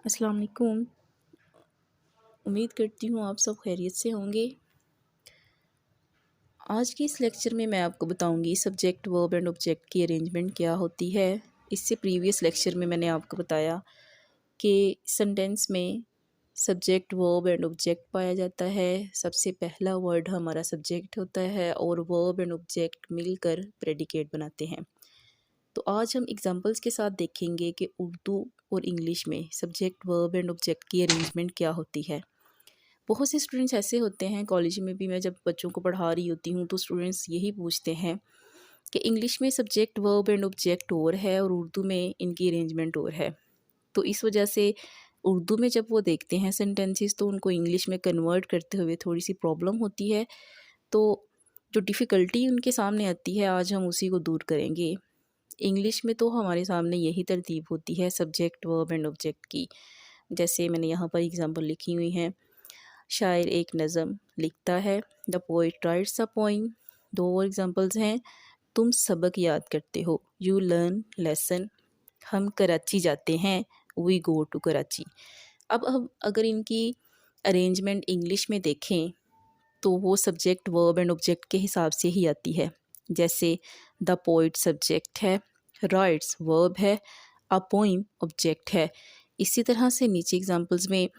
अस्सलाम वालेकुम। उम्मीद करती हूँ आप सब खैरियत से होंगे। आज की इस लेक्चर में मैं आपको बताऊंगी सब्जेक्ट वर्ब एंड ऑब्जेक्ट की अरेंजमेंट क्या होती है। इससे प्रीवियस लेक्चर में मैंने आपको बताया कि सेंटेंस में सब्जेक्ट वर्ब एंड ऑब्जेक्ट पाया जाता है। सबसे पहला वर्ड हमारा सब्जेक्ट होता है और वर्ब एंड ऑब्जेक्ट मिलकर प्रेडिकेट बनाते हैं। तो आज हम एग्जांपल्स के साथ देखेंगे कि उर्दू और इंग्लिश में सब्जेक्ट वर्ब एंड ऑब्जेक्ट की अरेंजमेंट क्या होती है। बहुत से स्टूडेंट्स ऐसे होते हैं, कॉलेज में भी मैं जब बच्चों को पढ़ा रही होती हूँ तो स्टूडेंट्स यही पूछते हैं कि इंग्लिश में सब्जेक्ट वर्ब एंड ऑब्जेक्ट और है और उर्दू में इनकी अरेंजमेंट और है। तो इस वजह से उर्दू में जब वो देखते हैं सेंटेंसेस तो उनको इंग्लिश में कन्वर्ट करते हुए थोड़ी सी प्रॉब्लम होती है। तो जो डिफ़िकल्टी उनके सामने आती है आज हम उसी को दूर करेंगे। इंग्लिश में तो हमारे सामने यही तरतीब होती है सब्जेक्ट वर्ब एंड ऑब्जेक्ट की। जैसे मैंने यहाँ पर एग्जांपल लिखी हुई हैं। शायर एक नज़म लिखता है, the poet rights a poem. दो और एग्जांपल्स हैं। तुम सबक याद करते हो, यू लर्न लेसन। हम कराची जाते हैं, वी गो टू कराची। अब अगर इनकी अरेंजमेंट इंग्लिश में देखें तो वो सब्जेक्ट वर्ब एंड ऑब्जेक्ट के हिसाब से ही आती है। जैसे द पोइट सब्जेक्ट है, राइट्स वर्ब है, अ पोइम ऑब्जेक्ट है। इसी तरह से नीचे एग्जांपल्स में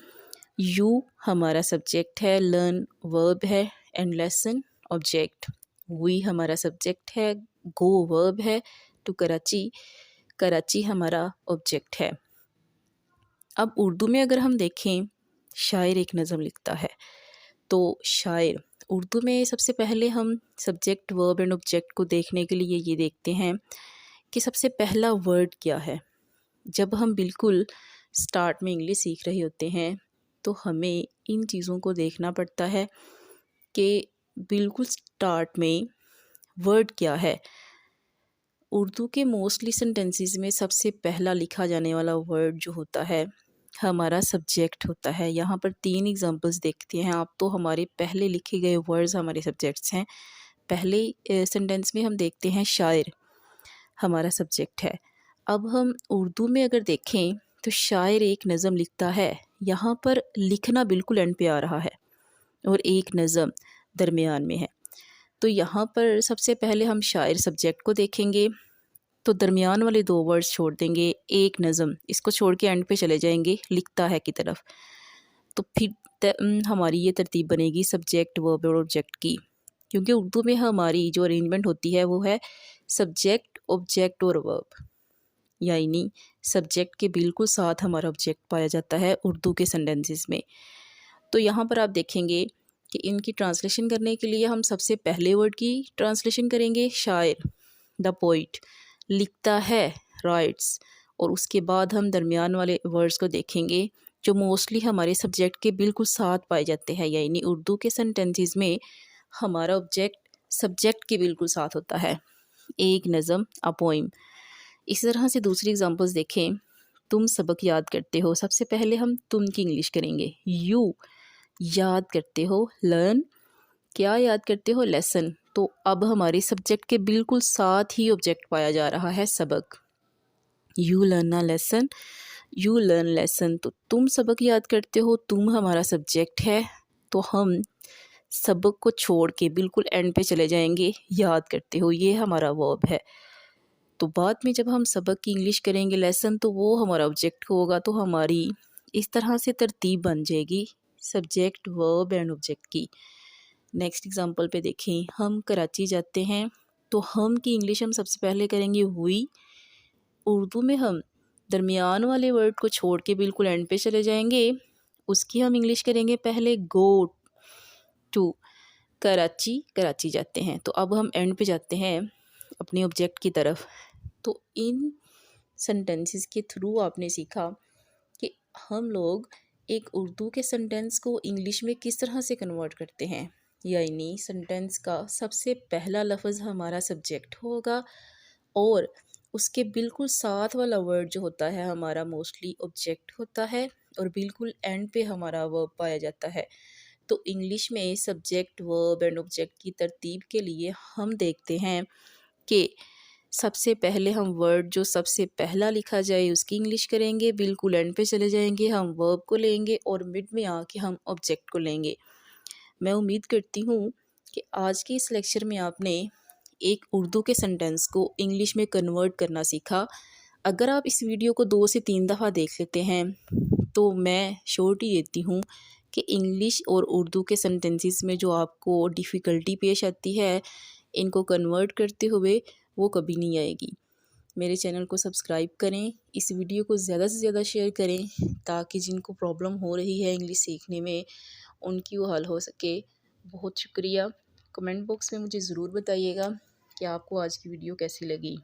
यू हमारा सब्जेक्ट है, लर्न वर्ब है एंड लेसन ऑब्जेक्ट। वी हमारा सब्जेक्ट है, गो वर्ब है, टू कराची कराची हमारा ऑब्जेक्ट है। अब उर्दू में अगर हम देखें, शायर एक नज़म लिखता है। तो शायर उर्दू में सबसे पहले हम सब्जेक्ट वर्ब एंड ऑब्जेक्ट को देखने के लिए ये देखते हैं कि सबसे पहला वर्ड क्या है। जब हम बिल्कुल स्टार्ट में इंग्लिश सीख रहे होते हैं तो हमें इन चीज़ों को देखना पड़ता है कि बिल्कुल स्टार्ट में वर्ड क्या है। उर्दू के मोस्टली सेंटेंसेस में सबसे पहला लिखा जाने वाला वर्ड जो होता है हमारा सब्जेक्ट होता है। यहाँ पर 3 एग्जांपल्स देखते हैं आप। तो हमारे पहले लिखे गए वर्ड्स हमारे सब्जेक्ट्स हैं। पहले सेंटेंस में हम देखते हैं शायर हमारा सब्जेक्ट है। अब हम उर्दू में अगर देखें तो शायर एक नज़म लिखता है। यहाँ पर लिखना बिल्कुल एंड पे आ रहा है और एक नज़म दरमियान में है। तो यहाँ पर सबसे पहले हम शायर सब्जेक्ट को देखेंगे तो दरमियान वाले 2 वर्ड्स छोड़ देंगे। एक नज़म इसको छोड़ के एंड पे चले जाएंगे लिखता है की तरफ। तो फिर हमारी ये तरतीब बनेगी सब्जेक्ट वर्ब और ऑब्जेक्ट की। क्योंकि उर्दू में हमारी जो अरेंजमेंट होती है वो है सब्जेक्ट ऑब्जेक्ट और वर्ब, यानी सब्जेक्ट के बिल्कुल साथ हमारा ऑब्जेक्ट पाया जाता है उर्दू के सेंटेंसेस में। तो यहाँ पर आप देखेंगे कि इनकी ट्रांसलेशन करने के लिए हम सबसे पहले वर्ड की ट्रांसलेशन करेंगे शायर, द पोइट लिखता है, राइट्स। और उसके बाद हम दरमियान वाले वर्ड्स को देखेंगे जो मोस्टली हमारे सब्जेक्ट के बिल्कुल साथ पाए जाते हैं, यानी उर्दू के सेंटेंसेस में हमारा ऑब्जेक्ट सब्जेक्ट के बिल्कुल साथ होता है। एक नज़म, अ पोइम। इसी तरह से दूसरी एग्जांपल्स देखें। तुम सबक याद करते हो, सबसे पहले हम तुम की इंग्लिश करेंगे। यू याद करते हो, लर्न क्या याद करते हो, लेसन। तो अब हमारे सब्जेक्ट के बिल्कुल साथ ही ऑब्जेक्ट पाया जा रहा है सबक। You learn a lesson, you learn lesson. तो तुम सबक याद करते हो, तुम हमारा सब्जेक्ट है। तो हम सबक को छोड़ के बिल्कुल एंड पे चले जाएंगे, याद करते हो ये हमारा वर्ब है। तो बाद में जब हम सबक की इंग्लिश करेंगे लेसन तो वो हमारा ऑब्जेक्ट होगा। तो हमारी इस तरह से तरतीब बन जाएगी सब्जेक्ट वर्ब एंड ऑब्जेक्ट की। नेक्स्ट एग्जांपल पे देखें, हम कराची जाते हैं। तो हम की इंग्लिश हम सबसे पहले करेंगे हुई। उर्दू में हम दरमियान वाले वर्ड को छोड़ के बिल्कुल एंड पे चले जाएंगे। उसकी हम इंग्लिश करेंगे पहले गो टू कराची, कराची जाते हैं। तो अब हम एंड पे जाते हैं अपने ऑब्जेक्ट की तरफ। तो इन सेंटेंसेस के थ्रू आपने सीखा कि हम लोग एक उर्दू के सेंटेंस को इंग्लिश में किस तरह से कन्वर्ट करते हैं, यानी सेंटेंस का सबसे पहला लफ्ज़ हमारा सब्जेक्ट होगा और उसके बिल्कुल साथ वाला वर्ड जो होता है हमारा मोस्टली ऑब्जेक्ट होता है और बिल्कुल एंड पे हमारा वर्ब पाया जाता है। तो इंग्लिश में सब्जेक्ट वर्ब एंड ऑब्जेक्ट की तरतीब के लिए हम देखते हैं कि सबसे पहले हम वर्ड जो सबसे पहला लिखा जाए उसकी इंग्लिश करेंगे, बिल्कुल एंड पे चले जाएंगे, हम वर्ब को लेंगे और मिड में आके हम ऑब्जेक्ट को लेंगे। मैं उम्मीद करती हूँ कि आज के इस लेक्चर में आपने एक उर्दू के सेंटेंस को इंग्लिश में कन्वर्ट करना सीखा। अगर आप इस वीडियो को 2 से 3 दफ़ा देख लेते हैं तो मैं श्योरिटी देती हूँ कि इंग्लिश और उर्दू के सेंटेंसेस में जो आपको डिफ़िकल्टी पेश आती है इनको कन्वर्ट करते हुए, वो कभी नहीं आएगी। मेरे चैनल को सब्सक्राइब करें, इस वीडियो को ज़्यादा से ज़्यादा शेयर करें ताकि जिनको प्रॉब्लम हो रही है इंग्लिश सीखने में उनकी वो हल हो सके। बहुत शुक्रिया। कमेंट बॉक्स में मुझे ज़रूर बताइएगा कि आपको आज की वीडियो कैसी लगी।